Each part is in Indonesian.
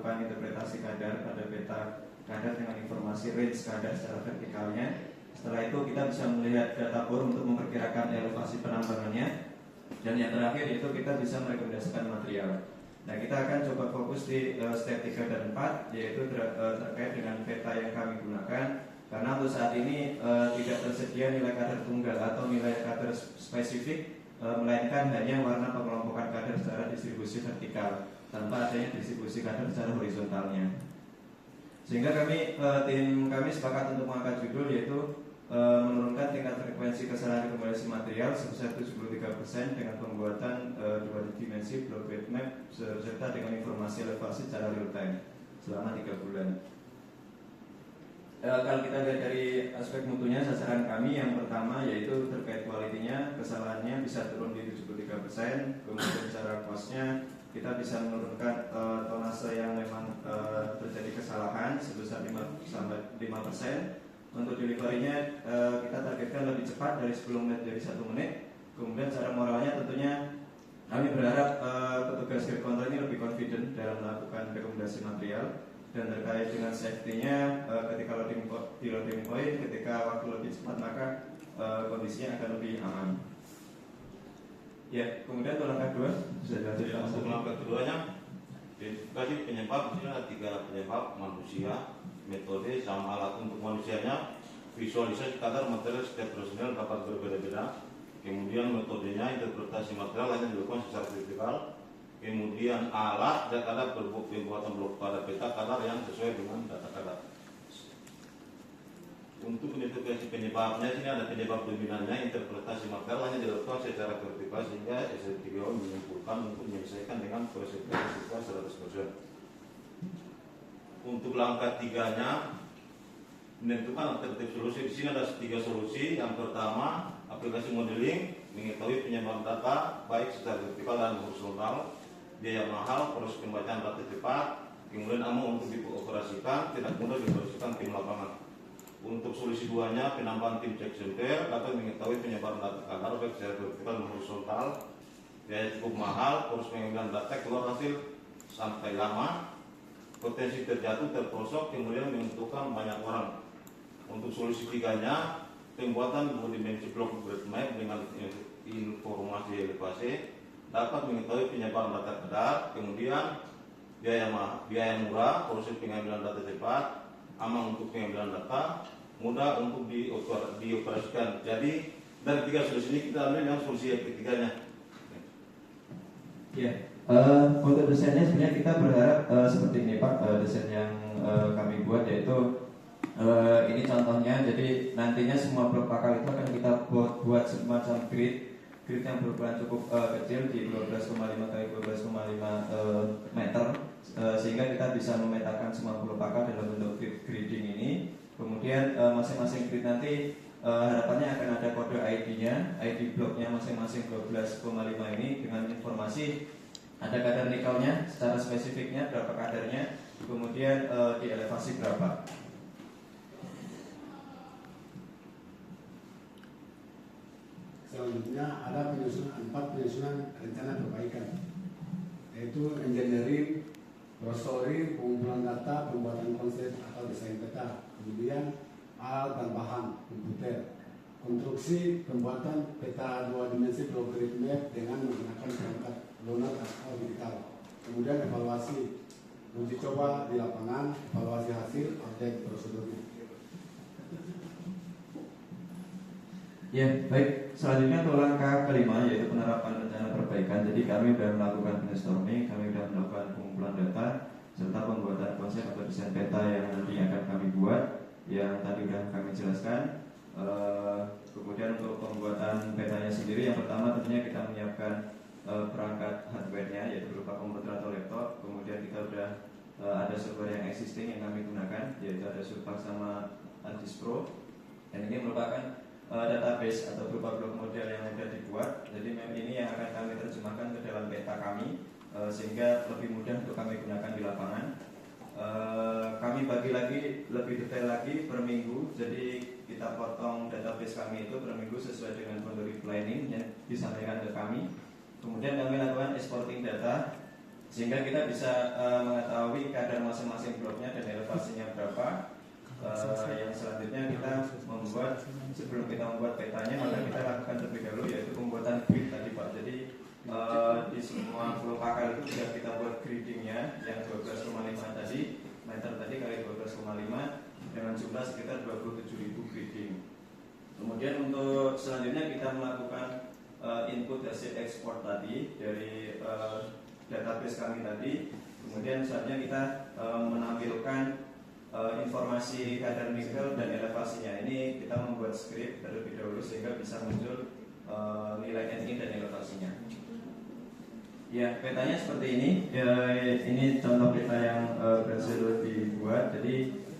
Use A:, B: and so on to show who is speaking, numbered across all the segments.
A: melakukan interpretasi kadar pada peta kadar dengan informasi range kadar secara vertikalnya. Setelah itu kita bisa melihat data bor untuk memperkirakan elevasi penambangannya. Dan yang terakhir itu kita bisa merekomendasikan material. Nah, kita akan coba fokus di step 3 dan 4, yaitu terkait dengan peta yang kami gunakan. Karena untuk saat ini tidak tersedia nilai kadar tunggal atau nilai kadar spesifik, melainkan hanya warna pengelompokan kadar secara distribusi vertikal tanpa adanya distribusi kadar secara horizontalnya. Sehingga tim kami sepakat untuk mengangkat judul yaitu menurunkan tingkat frekuensi kesalahan rekomendasi material sebesar 73% dengan pembuatan 2 dimensi block weight map serta dengan informasi elevasi secara real time selama 3 bulan. Kalau kita lihat dari aspek mutunya, sasaran kami yang pertama yaitu terkait kualitinya, kesalahannya bisa turun di 73%. Kemudian secara costnya kita bisa menurunkan tonase yang memang terjadi kesalahan sebesar 5%. Untuk deliverynya kita targetkan lebih cepat dari 10 menit dari 1 menit. Kemudian secara moralnya tentunya kami berharap petugas grid control ini lebih confident dalam melakukan rekomendasi material. Dan terkait dengan safety-nya, ketika loading point, ketika waktu lebih cepat maka kondisinya akan lebih aman. Ya, kemudian untuk langkah 2 bisa dilanjutkan.
B: Untuk langkah keduanya, identifikasi penyebab. Di sini ada 3 penyebab: manusia, metode, sama alat. Untuk manusianya, visualisasi kadar material setiap personel dapat berbeda-beda. Kemudian metodenya, interpretasi material hanya dilakukan secara vertikal. Kemudian alat dan ada pembuatan blok pada peta kadar yang sesuai dengan data kadar. Untuk identifikasi penyebabnya, sini ada penyebab dominannya, interpretasi material hanya dilakukan secara vertikal sehingga SL3O menyimpulkan untuk menyelesaikan dengan presentasi 100%. Untuk langkah 3-nya, menentukan alternatif solusi. Di sini ada 3 solusi. Yang pertama, aplikasi modeling, mengetahui penyebab data baik secara vertikal dan horizontal. Biaya mahal, proses pembacaan data cepat, kemudian aman untuk dioperasikan, tidak mudah dioperasikan tim lapangan. Untuk solusi 2-nya, penambahan tim check center atau mengetahui penyebaran data kadar baik secara vertikal dan horizontal. Biaya cukup mahal, proses pengambilan data keluar hasil sampai lama, potensi terjatuh, terprosok, kemudian menentukan banyak orang. Untuk solusi 3-nya, pembuatan 2 dimensi block grid map dengan informasi elevasi dapat mengetahui penyebaran data kadar, kemudian biaya murah, proses pengambilan data cepat, aman untuk pengambilan data, mudah untuk dioperasikan. Jadi dari 3 solusi ini kita ambil yang solusi yang ketiganya.
A: Ya, untuk desainnya sebenarnya kita berharap seperti ini Pak, desain yang kami buat yaitu ini contohnya. Jadi nantinya semua blok pakal itu akan kita buat semacam grid yang berukuran cukup kecil di 12,5 x 12,5 meter, sehingga kita bisa memetakan semua blok pakal dalam bentuk gridding ini. Kemudian masing-masing grid nanti harapannya akan ada kode ID-nya, ID bloknya masing-masing 12,5 ini dengan informasi ada kadar nikelnya secara spesifiknya berapa kadarnya, kemudian di elevasi berapa.
C: Selanjutnya ada 4 penyusunan rencana perbaikan, yaitu engineering, browsing, pengumpulan data, pembuatan konsep atau desain peta, kemudian alat dan bahan komputer, konstruksi, pembuatan peta 2 dimensi block grid map dengan menggunakan perangkat lunak atau digital, kemudian evaluasi, uji coba di lapangan, evaluasi hasil, update prosedurnya.
A: Ya, baik. Selanjutnya untuk langkah kelima yaitu penerapan rencana perbaikan. Jadi kami sudah melakukan brainstorming, kami sudah melakukan pengumpulan data serta pembuatan konsep atau desain peta yang nanti akan kami buat, yang tadi sudah kami jelaskan. Kemudian untuk pembuatan petanya sendiri, yang pertama tentunya kita menyiapkan perangkat hardware-nya yaitu berupa komputer atau laptop. Kemudian kita sudah ada software yang existing yang kami gunakan, yaitu ada Surfax sama ArcGIS Pro. Dan ini merupakan database atau berupa blok model yang sudah dibuat. Jadi ini yang akan kami terjemahkan ke dalam peta kami, sehingga lebih mudah untuk kami gunakan di lapangan. Kami bagi lagi lebih detail lagi per minggu. Jadi kita potong database kami itu per minggu sesuai dengan boundary planning yang disampaikan ke kami. Kemudian kami lakukan exporting data sehingga kita bisa mengetahui kadar masing-masing bloknya dan elevasinya berapa. Yang selanjutnya kita membuat, sebelum kita membuat petanya maka kita lakukan terlebih dahulu yaitu pembuatan grid tadi Pak. Jadi di semua pulau pakal itu sudah kita buat gridingnya yang 12,5 tadi meter tadi kali 12,5 dengan jumlah sekitar 27.000 griding. Kemudian untuk selanjutnya kita melakukan input hasil ekspor tadi dari database kami tadi. Kemudian selanjutnya kita menampilkan informasi kadar nikel dan elevasinya. Ini kita membuat script terlebih dahulu sehingga bisa muncul nilai NI dan elevasinya. Ya, petanya seperti ini. Ini contoh peta yang berhasil dibuat. Jadi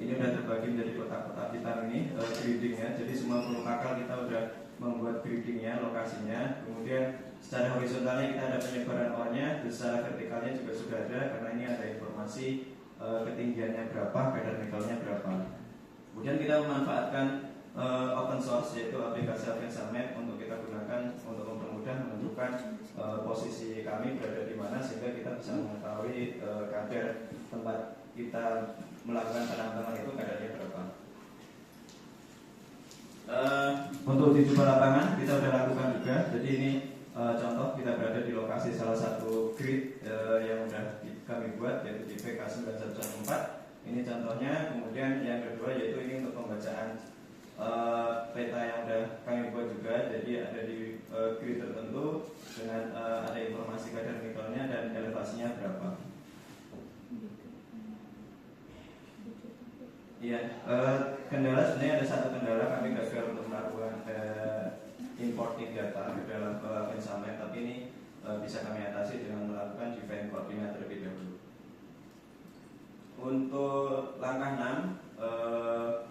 A: ini sudah terbagi menjadi kotak-kotak hitam ini gridingnya. Jadi semua pulau pakal kita sudah membuat gridingnya, lokasinya. Kemudian secara horizontalnya kita ada penyebaran ornya, secara vertikalnya juga sudah ada karena ini ada informasi ketinggiannya berapa, kadar nikelnya berapa. Kemudian kita memanfaatkan open source yaitu aplikasi Avanza Map untuk kita gunakan untuk mempermudah menentukan posisi kami berada di mana sehingga kita bisa mengetahui kadar tempat kita melakukan penambangan itu kadarnya berapa. Untuk uji coba lapangan kita sudah lakukan juga. Jadi ini contoh kita berada di lokasi salah satu grid yang sudah kami buat yaitu di PK9114. Ini contohnya. Kemudian yang kedua yaitu ini untuk pembacaan peta yang sudah kami buat juga. Jadi ada di grid tertentu dengan ada informasi kadar nikelnya dan elevasinya berapa. Iya, kendala sebenarnya ada satu kendala kami gagal untuk melakukan importing data ke dalam Avanza Map, tapi ini bisa kami atasi dengan melakukan define koordinat terlebih dahulu. Untuk langkah 6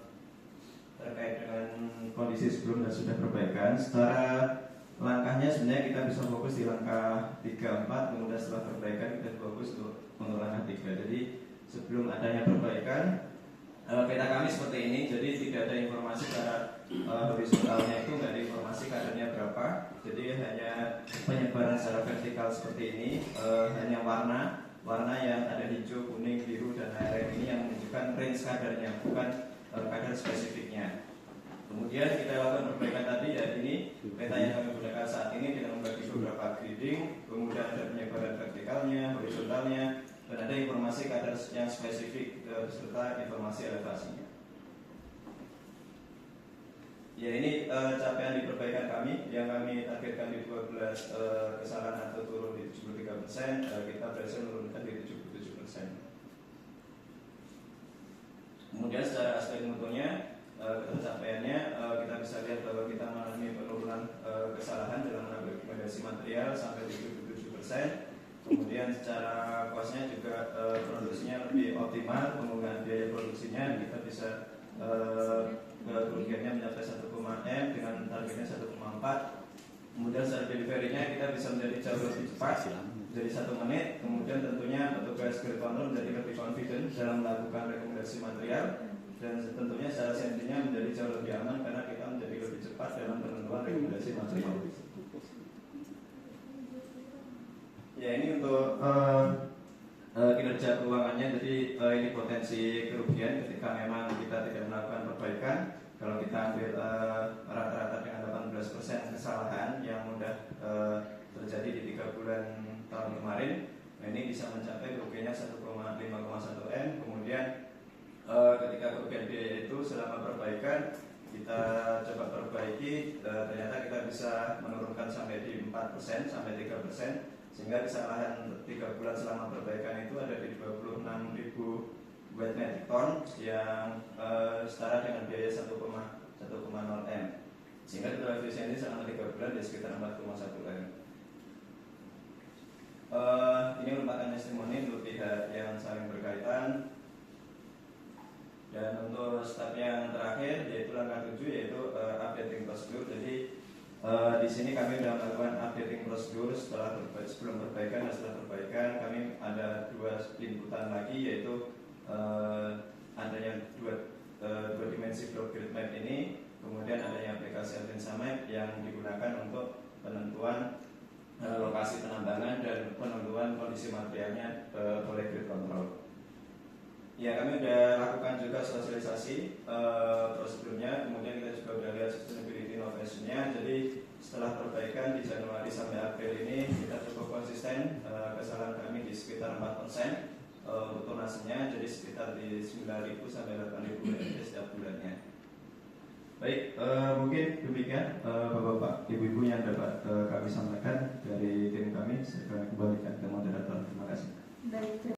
A: terkait dengan kondisi sebelum dan sudah perbaikan, secara langkahnya sebenarnya kita bisa fokus di langkah 3, 4, kemudian setelah perbaikan kita fokus untuk langkah 3. Jadi sebelum adanya perbaikan, peta kami seperti ini. Jadi tidak ada informasi secara horizontalnya itu, nggak ada informasi kadarnya berapa. Jadi hanya penyebaran secara vertikal seperti ini, hanya warna yang ada hijau, kuning, biru dan lain-lain ini yang menunjukkan range kadarnya, bukan kadar spesifiknya. Kemudian kita lakukan perbaikan tadi ya, ini peta yang kami gunakan saat ini dengan membagi beberapa grading, kemudian ada penyebaran vertikalnya, horizontalnya, dan ada informasi kadar yang spesifik beserta informasi elevasinya. Ya, ini capaian di perbaikan kami yang kami targetkan di 12 kesalahan atau turun di 73%, kita berhasil menurunkan di 77%. Kemudian secara aspek mutunya, pencapaiannya kita bisa lihat bahwa kita mengalami penurunan kesalahan dalam mengambil rekomendasi material sampai 77%. Kemudian secara costnya juga produksinya lebih optimal, penggunaan biaya produksinya kita bisa kerugiannya mencapai 1,6 M dengan targetnya 1,4. Kemudian secara delivery-nya kita bisa menjadi jauh lebih cepat, jadi 1 menit. Kemudian tentunya petugas grid control menjadi lebih confident dalam melakukan rekomendasi material, dan tentunya secara safety-nya menjadi jauh lebih aman karena kita menjadi lebih cepat dalam penentuan rekomendasi material. Ya, ini untuk kinerja keuangannya. Jadi ini potensi kerugian ketika memang kita tidak melakukan perbaikan. Kalau kita ambil rata-rata dengan 18% kesalahan yang mudah terjadi di 3 bulan tahun kemarin, nah ini bisa mencapai kerugiannya 1,5,1 M. Kemudian ketika kerugian biaya itu selama perbaikan kita coba perbaiki, ternyata kita bisa menurunkan sampai di 4% sampai 3%, sehingga kesalahan 3 bulan selama perbaikan itu ada di 26.000 wet metric ton yang setara dengan biaya 1,0 M, sehingga total efisiensi selama 3 bulan di sekitar 4,1 M. Ini merupakan testimoni untuk pihak yang saling berkaitan. Dan untuk step yang terakhir yaitu langkah 7, yaitu updating prosedur. Jadi di sini kami sudah melakukan updating prosedur sebelum perbaikan dan setelah perbaikan. Kami ada 2 inputan lagi, yaitu adanya dua dimensi block grid map ini, kemudian adanya aplikasi Avanza Map yang digunakan untuk penentuan lokasi penambangan dan penentuan kondisi materialnya oleh grid control. Ya, kami sudah lakukan juga sosialisasi prosedurnya, kemudian kita juga sudah lihat sustainability innovation-nya. Jadi setelah perbaikan di Januari sampai April ini kita cukup konsisten, kesalahan kami di sekitar 4% untuk tonasenya, jadi sekitar di 9.000 sampai 8.000 UMP setiap bulannya. Baik, mungkin demikian Bapak-Bapak, Ibu-Ibu yang dapat kami sampaikan dari tim kami. Saya kembalikan ke moderator. Terima kasih.
D: Baik.